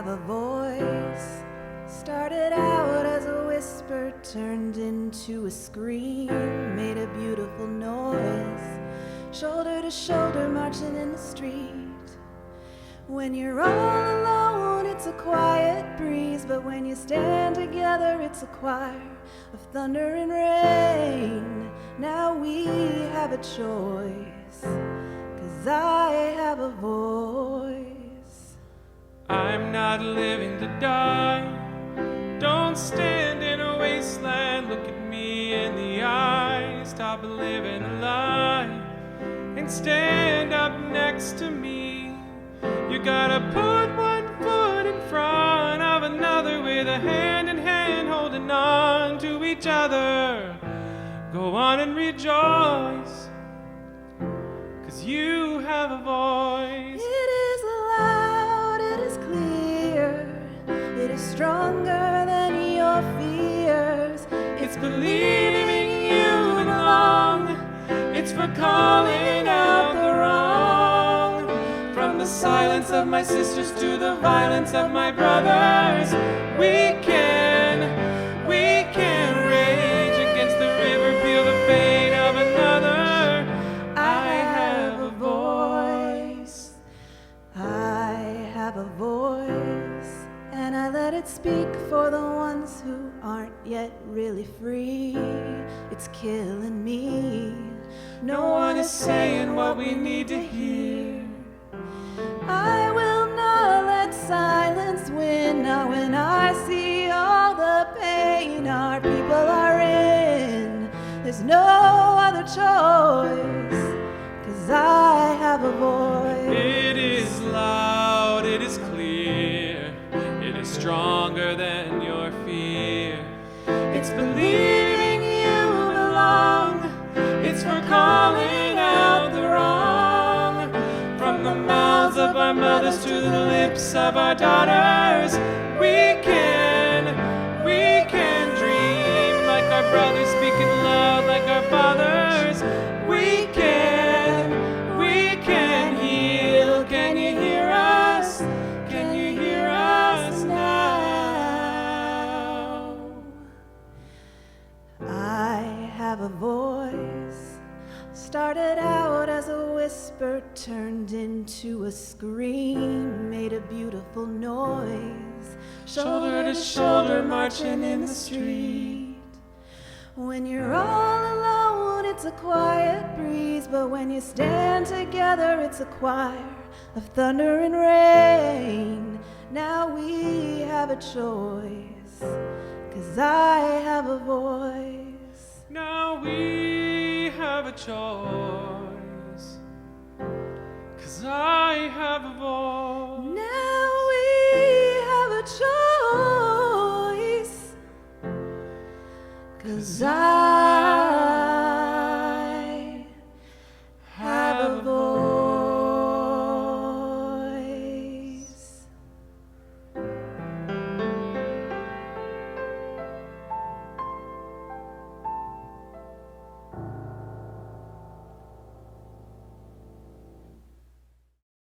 have a voice. Started out as a whisper, turned into a scream, made a beautiful noise, shoulder to shoulder marching in the street. When you're all alone, it's a quiet breeze, but when you stand together, it's a choir of thunder and rain. Now we have a choice, 'cause I have a voice. I'm not living to die. Don't stand in a wasteland, look at me in the eye. Stop living a lie and stand up next to me. You gotta put one foot in front of another, with a hand in hand holding on to each other. Go on and rejoice, 'cause you have a voice. It is loud, it is clear, it is stronger than your fears. It's believing you belong, it's for calling out the wrong. From the silence of my sisters to the violence of my brothers, we can rage against the river, feel the pain of another. I have a voice. I have a voice, and I let it speak for the ones who aren't yet really free. It's killing me. No one is saying what we need to hear. I will not let silence win. Now when I see all the pain our people are in, there's no other choice, 'cause I have a voice. It is loud, it is clear, it is stronger than your fear. It's believing you belong, it's for calling out the wrong. From the mouths of our mothers to the lips of our daughters, we can dream like our brothers, speaking loud like our fathers. We can heal. Can you hear us? Can you hear us now? I have a voice. Started out as a whisper, turned into a scream, made a beautiful noise, Shoulder to shoulder marching in the street. When you're all alone, it's a quiet breeze, but when you stand together, it's a choir of thunder and rain. Now we have a choice, 'cause I have a voice. Now we have a choice, 'cause I have a voice.